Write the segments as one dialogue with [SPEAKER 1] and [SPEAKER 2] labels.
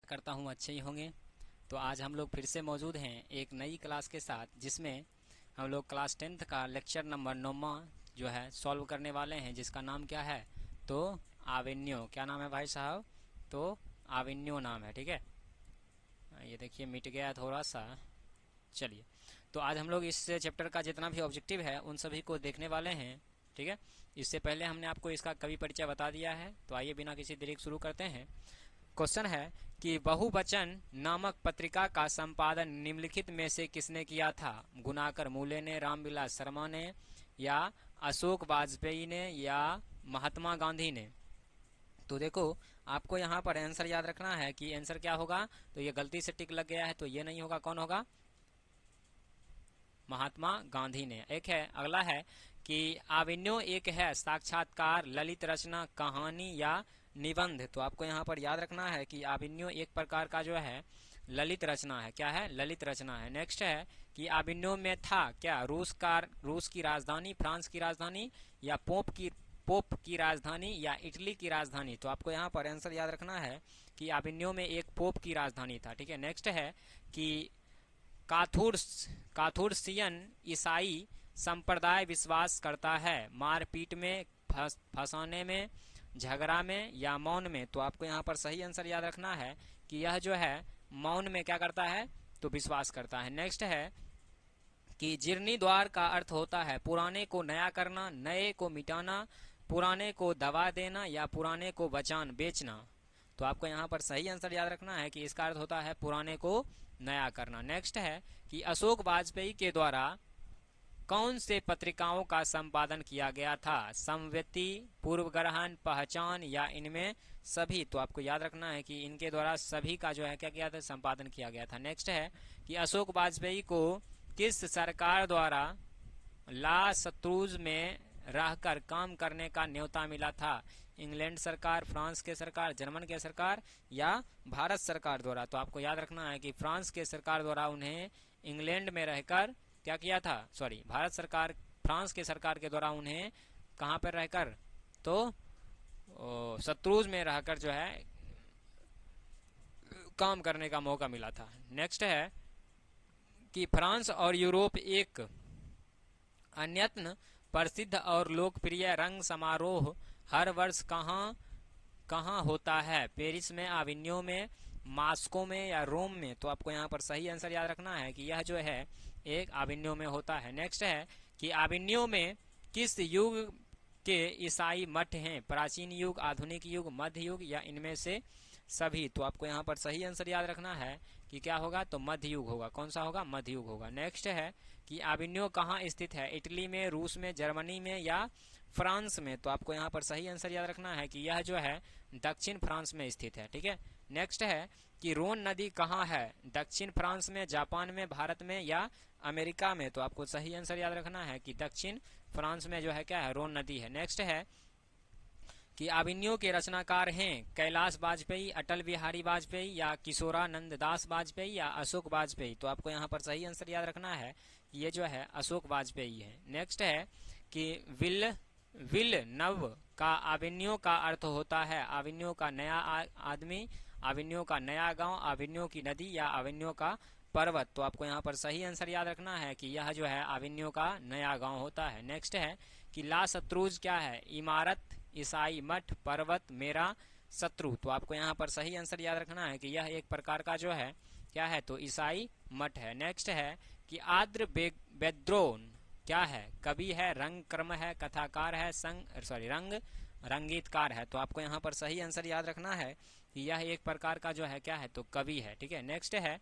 [SPEAKER 1] करता हूँ अच्छे ही होंगे। तो आज हम लोग फिर से मौजूद हैं एक नई क्लास के साथ, जिसमें हम लोग क्लास 10th का लेक्चर नंबर 9वां जो है सॉल्व करने वाले हैं, जिसका नाम क्या है तो आविन्यो। क्या नाम है भाई साहब? तो आविन्यो नाम है। ठीक है, ये देखिए मिट गया थोड़ा सा। चलिए, तो आज हम लोग इस चैप्टर का जितना भी ऑब्जेक्टिव है उन सभी को देखने वाले हैं। ठीक है, इससे पहले हमने आपको इसका कवि परिचय बता दिया है, तो आइए बिना किसी देरी के शुरू करते हैं। क्वेश्चन है कि बहुवचन नामक पत्रिका का संपादन निम्नलिखित में से किसने किया था? गुनाकर मूले ने, रामविलास शर्मा ने, या अशोक वाजपेयी ने, या महात्मा गांधी ने? तो देखो, आपको यहाँ पर आंसर याद रखना है कि आंसर क्या होगा। तो ये गलती से टिक लग गया है, तो ये नहीं होगा। कौन होगा? महात्मा गांधी ने। एक है, अगला है कि आविन्यो एक है साक्षात्कार, ललित रचना, कहानी या निबंध। तो आपको यहाँ पर याद रखना है कि आविन्यो एक प्रकार का जो है ललित रचना है। क्या है? ललित रचना है। नेक्स्ट है कि आविन्यो में था क्या? रूस की राजधानी, फ्रांस की राजधानी, या पोप की राजधानी, या इटली की राजधानी? तो आपको यहाँ पर आंसर याद रखना है कि आविन्यो में एक पोप की राजधानी था। ठीक है, नेक्स्ट है कि काथुर्सियन ईसाई संप्रदाय विश्वास करता है मारपीट में, फंसाने में, झगड़ा में, या मौन में? तो आपको यहाँ पर सही आंसर याद रखना है कि यह जो है मौन में क्या करता है तो विश्वास करता है। नेक्स्ट है कि जीर्णोद्धार का अर्थ होता है पुराने को नया करना, नए को मिटाना, पुराने को दबा देना, या पुराने को बेचना? तो आपको यहाँ पर सही आंसर याद रखना है कि इसका अर्थ होता है पुराने को नया करना। नेक्स्ट है कि अशोक वाजपेयी के द्वारा कौन से पत्रिकाओं का संपादन किया गया था? समवेती, पूर्व ग्रहण, पहचान, या इनमें सभी? तो आपको याद रखना है कि इनके द्वारा सभी का जो है क्या किया था? संपादन किया गया था। नेक्स्ट है कि अशोक वाजपेयी को किस सरकार द्वारा ला सत्रूज में रहकर काम करने का न्योता मिला था? इंग्लैंड सरकार, फ्रांस के सरकार, जर्मन के सरकार, या भारत सरकार द्वारा? तो आपको याद रखना है कि फ्रांस के सरकार द्वारा उन्हें इंग्लैंड में रहकर क्या किया था, सॉरी भारत सरकार, फ्रांस के सरकार के द्वारा उन्हें कहाँ पर रहकर तो सत्रूज में रहकर जो है काम करने का मौका मिला था। नेक्स्ट है कि फ्रांस और यूरोप एक अन्यतम प्रसिद्ध और लोकप्रिय रंग समारोह हर वर्ष कहाँ कहाँ होता है? पेरिस में, आविन्यो में, मास्को में, या रोम में? तो आपको यहाँ पर सही आंसर याद रखना है कि यह जो है एक आविन्यो में होता है। नेक्स्ट है कि आविन्यो में किस युग के ईसाई मठ हैं? प्राचीन युग, आधुनिक युग, मध्य युग, या इनमें से सभी? तो आपको यहाँ पर सही आंसर याद रखना है कि क्या होगा तो मध्य युग होगा। कौन सा होगा? मध्य युग होगा। नेक्स्ट है कि आविन्यो कहाँ स्थित है? इटली में, रूस में, जर्मनी में, या फ्रांस में? तो आपको यहाँ पर सही आंसर याद रखना है कि यह जो है दक्षिण फ्रांस में स्थित है। ठीक है, नेक्स्ट है कि रोन नदी कहाँ है? दक्षिण फ्रांस में, जापान में, भारत में, या अमेरिका में? तो आपको सही आंसर याद रखना है कि दक्षिण फ्रांस में जो है क्या है रोन नदी है। नेक्स्ट है कि आविन्यो के रचनाकार हैं कैलाश वाजपेयी, अटल बिहारी वाजपेयी, या किशोरानंद दास वाजपेयी, या अशोक वाजपेयी? तो आपको यहाँ पर सही आंसर याद रखना है कि ये जो है अशोक वाजपेयी है। नेक्स्ट है कि विल नव का आविन्यो का अर्थ होता है आविन्यो का नया आदमी, आविन्यो का नया गांव, आविन्यो की नदी, या आविन्यो का पर्वत? तो आपको यहाँ पर सही आंसर याद रखना है कि यह जो है आविन्यो का नया गांव होता है। नेक्स्ट है कि ला सत्रूज क्या है? इमारत, ईसाई मठ, पर्वत, मेरा शत्रु? तो आपको यहाँ पर सही आंसर याद रखना है कि यह एक प्रकार का जो है क्या है तो ईसाई मठ है। नेक्स्ट है कि आद्र बेद्रोन क्या है? कवि है, रंग कर्म है, कथाकार है, रंगीतकार है? तो आपको यहाँ पर सही आंसर याद रखना है कि यह एक प्रकार का जो है क्या है तो कवि है। ठीक है, नेक्स्ट है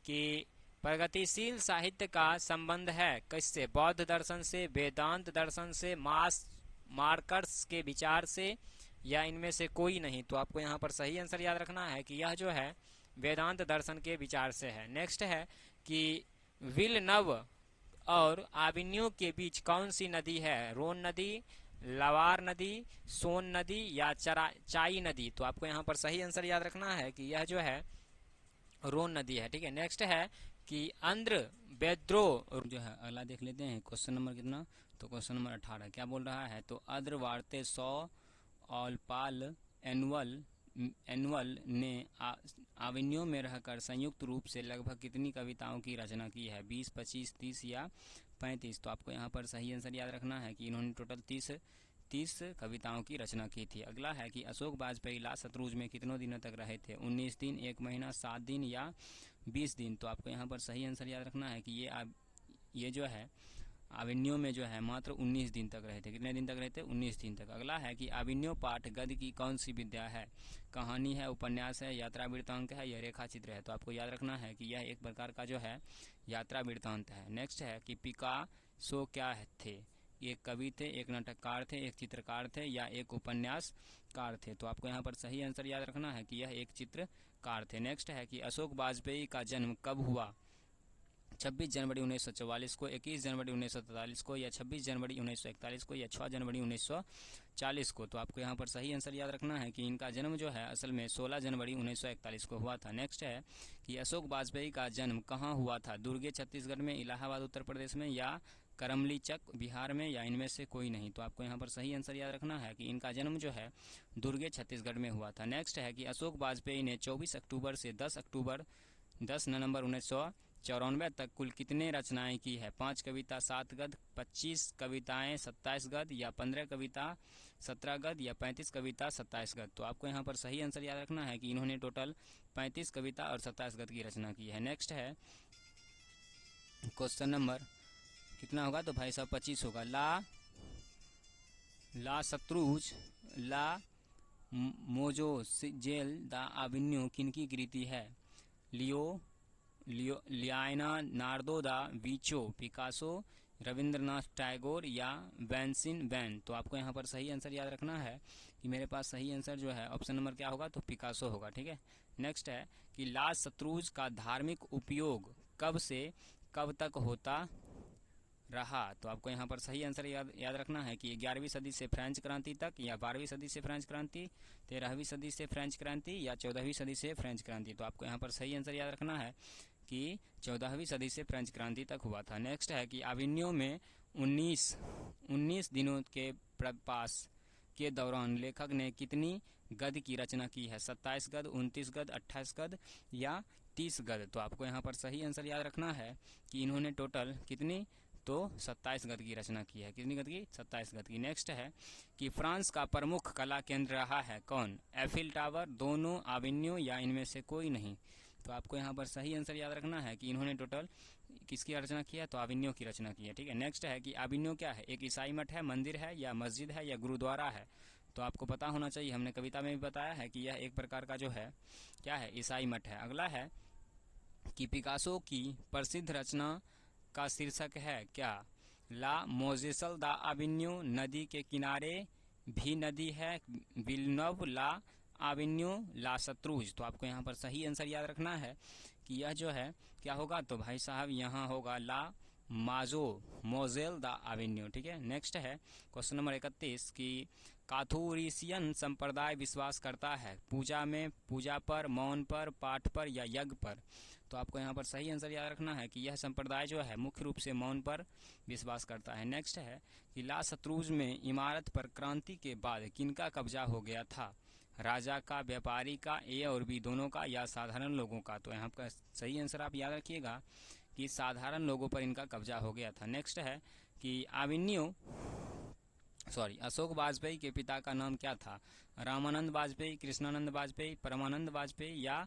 [SPEAKER 1] कि प्रगतिशील साहित्य का संबंध है किससे? बौद्ध दर्शन से, वेदांत दर्शन से, मार्कस के विचार से, या इनमें से कोई नहीं? तो आपको यहाँ पर सही आंसर याद रखना है कि यह जो है वेदांत दर्शन के विचार से है। नेक्स्ट है कि विलनव और आविन्यो के बीच कौन सी नदी है? रोन नदी, लवार नदी, सोन नदी, या चाई नदी? तो आपको यहाँ पर सही आंसर याद रखना है कि यह जो है रोन नदी है। ठीक है, नेक्स्ट है कि आंध्र बेद्रो जो है अगला देख लेते हैं क्वेश्चन नंबर कितना, तो क्वेश्चन नंबर 18 क्या बोल रहा है? तो अद्र वार्ते 100 ऑल पाल एनुअल एनुअल ने अविन्यो में रहकर संयुक्त रूप से लगभग कितनी कविताओं की रचना की है? 20, 25, 30 या 35? तो आपको यहाँ पर सही आंसर याद रखना है कि इन्होंने टोटल 30 कविताओं की रचना की थी। अगला है कि अशोक वाजपेयी ला सतलुज में कितनों दिनों तक रहे थे? 19 दिन, 1 महीना, 7 दिन या 20 दिन? तो आपको यहाँ पर सही आंसर याद रखना है कि ये जो है अविन्यो में जो है मात्र 19 दिन तक रहे थे। कितने दिन तक रहे थे? 19 दिन तक। अगला है कि अविन्यो पाठ गद्य की कौन सी विद्या है? कहानी है, उपन्यास है, यात्रा वृत्तांत है या रेखा चित्र है? तो आपको याद रखना है कि यह एक प्रकार का जो है यात्रा वृत्तांत है। नेक्स्ट है कि पिकासो क्या थे? एक कवि थे, एक नाटककार थे, एक चित्रकार थे या एक उपन्यासकार थे? तो आपको यहाँ पर सही आंसर याद रखना है कि यह एक चित्रकार थे। नेक्स्ट है कि अशोक वाजपेयी का जन्म कब हुआ? 26 जनवरी 1944 को, 21 जनवरी 1943 को या 26 जनवरी 1941 को या 6 जनवरी 1940 को? तो आपको यहाँ पर सही आंसर याद रखना है कि इनका जन्म जो है असल में 16 जनवरी 1941 को हुआ था। नेक्स्ट है कि अशोक वाजपेयी का जन्म कहाँ हुआ था? दुर्गे छत्तीसगढ़ में, इलाहाबाद उत्तर प्रदेश में या करमलीचक बिहार में या इनमें से कोई नहीं? तो आपको यहाँ पर सही आंसर याद रखना है कि इनका जन्म जो है दुर्गे छत्तीसगढ़ में हुआ था। नेक्स्ट है कि अशोक वाजपेयी ने 24 अक्टूबर से 10 नवंबर 1994 तक कुल कितने रचनाएं की है? 5 कविता, 7 गद्य, 25 कविताएं, 27 गद्य या 15 कविता, 17 गद्य या 35 कविता, 27 गद्य? तो आपको यहाँ पर सही आंसर याद रखना है कि इन्होंने टोटल 35 कविता और 27 गद्य की रचना की है। नेक्स्ट है क्वेश्चन नंबर कितना होगा? तो भाई साहब 25 होगा। ला सत्रुज, ला मोज़ेल द अविन्यो किनकी कृति है? Leonardo da Vinci, Picasso, Rabindranath Tagore या वेंसिन वैन? तो आपको यहाँ पर सही आंसर याद रखना है कि मेरे पास सही आंसर जो है ऑप्शन नंबर क्या होगा? तो पिकासो होगा। ठीक है। नेक्स्ट है कि ला सत्रुज का धार्मिक उपयोग कब से कब तक होता रहा? तो आपको यहाँ पर सही आंसर याद रखना है कि 11वीं सदी से फ्रेंच क्रांति तक या 12वीं सदी से फ्रेंच क्रांति, 13वीं सदी से फ्रेंच क्रांति या 14वीं सदी से फ्रेंच क्रांति? तो आपको यहाँ पर सही आंसर याद रखना है कि 14वीं सदी से फ्रेंच क्रांति तक हुआ था। नेक्स्ट है कि अविन्यो में 19 दिनों के प्रवास के दौरान लेखक ने कितनी गद्य की रचना की है? 27 गद्य, 29 गद्य, 28 गद्य या 30 गद्य? तो आपको यहाँ पर सही आंसर याद रखना है कि इन्होंने टोटल कितनी? तो 27 गद्य की रचना की है। कितनी गद्य की? 27 गद्य की। नेक्स्ट है कि फ्रांस का प्रमुख कला केंद्र रहा है कौन? एफिल टावर, दोनों, अविन्यो या इनमें से कोई नहीं? तो आपको यहाँ पर सही आंसर याद रखना है कि इन्होंने टोटल किसकी रचना की है? तो अविन्यो की रचना की है। ठीक है। नेक्स्ट है कि अविन्यो क्या है? एक ईसाई मठ है, मंदिर है या मस्जिद है या गुरुद्वारा है? तो आपको पता होना चाहिए, हमने कविता में भी बताया है कि यह एक प्रकार का जो है क्या है? ईसाई मठ है। अगला है कि पिकासो की प्रसिद्ध रचना का शीर्षक है क्या? ला मोज़ेल द अविन्यो, नदी के किनारे भी नदी है, विलनव, ला अविन्यो, ला सत्रुज? तो आपको यहाँ पर सही आंसर याद रखना है कि यह जो है क्या होगा? तो भाई साहब यहाँ होगा ला मोज़ेल द अविन्यो। ठीक है। नेक्स्ट है क्वेश्चन नंबर 31 कि काथुरिसियन संप्रदाय विश्वास करता है पूजा में, पूजा पर, मौन पर, पाठ पर या यज्ञ पर? तो आपको यहाँ पर सही आंसर याद रखना है कि यह संप्रदाय जो है मुख्य रूप से मौन पर विश्वास करता है। नेक्स्ट है कि ला सत्रुज में इमारत पर क्रांति के बाद किनका कब्जा हो गया था? राजा का, व्यापारी का, ए और बी दोनों का या साधारण लोगों का? तो यहाँ पर सही आंसर आप याद रखिएगा कि साधारण लोगों पर इनका कब्जा हो गया था। नेक्स्ट है कि अशोक वाजपेयी के पिता का नाम क्या था? रामानंद वाजपेयी, कृष्णानंद वाजपेयी, परमानंद वाजपेयी या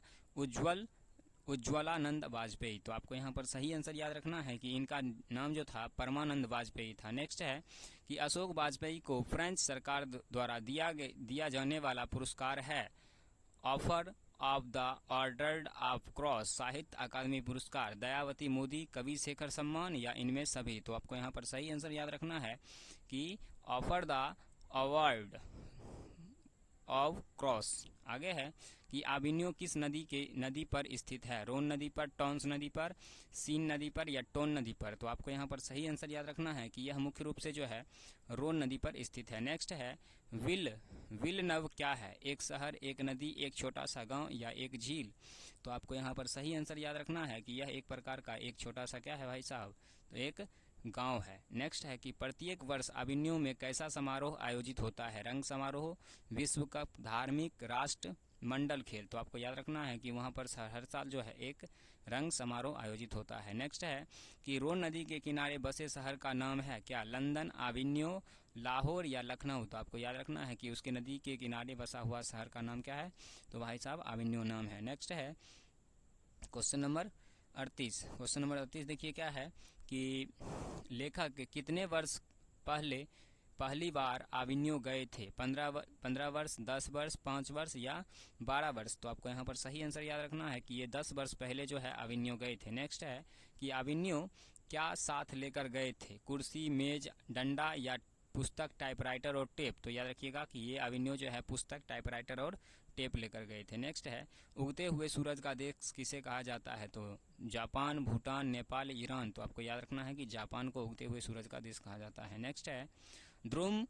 [SPEAKER 1] उज्ज्वलानंद वाजपेयी? तो आपको यहाँ पर सही आंसर याद रखना है कि इनका नाम जो था परमानंद वाजपेयी था। नेक्स्ट है कि अशोक वाजपेयी को फ्रेंच सरकार द्वारा दिया जाने वाला पुरस्कार है offer of the order of cross, साहित्य अकादमी पुरस्कार, दयावती मोदी, कवि शेखर सम्मान या इनमें सभी? तो आपको यहाँ पर सही आंसर याद रखना है कि offer the award of cross. आगे है कि अविन्यो किस नदी पर स्थित है? रोन नदी पर, टॉन्स नदी पर, सीन नदी पर या टोन नदी पर? तो आपको यहाँ पर सही आंसर याद रखना है कि यह मुख्य रूप से जो है रोन नदी पर स्थित है। नेक्स्ट है विलनव क्या है? एक शहर, एक नदी, एक छोटा सा गांव या एक झील? तो आपको यहाँ पर सही आंसर याद रखना है कि यह एक प्रकार का एक छोटा सा क्या है भाई साहब? तो एक गांव है। नेक्स्ट है कि प्रत्येक वर्ष अविन्यो में कैसा समारोह आयोजित होता है? रंग समारोह, विश्व कप, धार्मिक, राष्ट्र मंडल खेल, तो आपको याद रखना है कि वहाँ पर हर साल जो है एक रंग समारोह आयोजित होता है। नेक्स्ट है कि रोन नदी के किनारे बसे शहर का नाम है क्या? लंदन, आविन्यो, लाहौर या लखनऊ? तो आपको याद रखना है कि उसके नदी के किनारे बसा हुआ शहर का नाम क्या है? तो भाई साहब आविन्यो नाम है। नेक्स्ट है क्वेश्चन नंबर 38। क्वेश्चन नंबर 38 देखिए क्या है कि लेखक कितने वर्ष पहले पहली बार आविन्यो गए थे? 15 वर्ष, 10 वर्ष, 5 वर्ष या 12 वर्ष? तो आपको यहाँ पर सही आंसर याद रखना है कि ये 10 वर्ष पहले जो है आविन्यो गए थे। नेक्स्ट है कि आविन्यो क्या साथ लेकर गए थे? कुर्सी, मेज, डंडा या पुस्तक, टाइपराइटर और टेप? तो याद रखिएगा कि ये आविन्यो जो है पुस्तक, टाइपराइटर और टेप लेकर गए थे। नेक्स्ट है उगते हुए सूरज का देश किसे कहा जाता है? तो जापान, भूटान, नेपाल, ईरान? तो आपको याद रखना है कि जापान को उगते हुए सूरज का देश कहा जाता है। नेक्स्ट है ध्रुम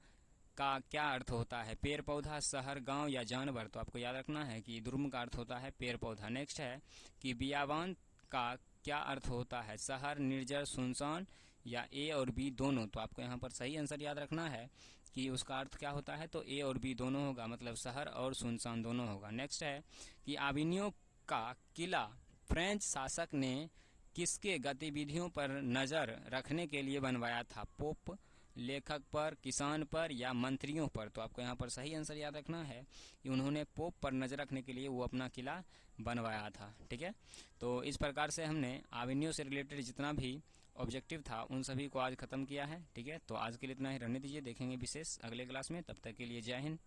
[SPEAKER 1] का क्या अर्थ होता है? पेड़ पौधा, शहर, गांव या जानवर? तो आपको याद रखना है कि ध्रुम का अर्थ होता है पेड़ पौधा। नेक्स्ट है कि बियाबान का क्या अर्थ होता है? शहर, निर्जर, सुनसान या ए और बी दोनों? तो आपको यहाँ पर सही आंसर याद रखना है कि उसका अर्थ क्या होता है? तो ए और बी दोनों होगा, मतलब शहर और सुनसान दोनों होगा। नेक्स्ट है कि आविन्यो का किला फ्रेंच शासक ने किसके गतिविधियों पर नजर रखने के लिए बनवाया था? पोप, लेखक पर, किसान पर या मंत्रियों पर? तो आपको यहाँ पर सही आंसर याद रखना है कि उन्होंने पोप पर नजर रखने के लिए वो अपना किला बनवाया था। ठीक है, तो इस प्रकार से हमने आविन्यो से रिलेटेड जितना भी ऑब्जेक्टिव था उन सभी को आज खत्म किया है। ठीक है, तो आज के लिए इतना ही रहने दीजिए, देखेंगे विशेष अगले क्लास में। तब तक के लिए जय हिंद।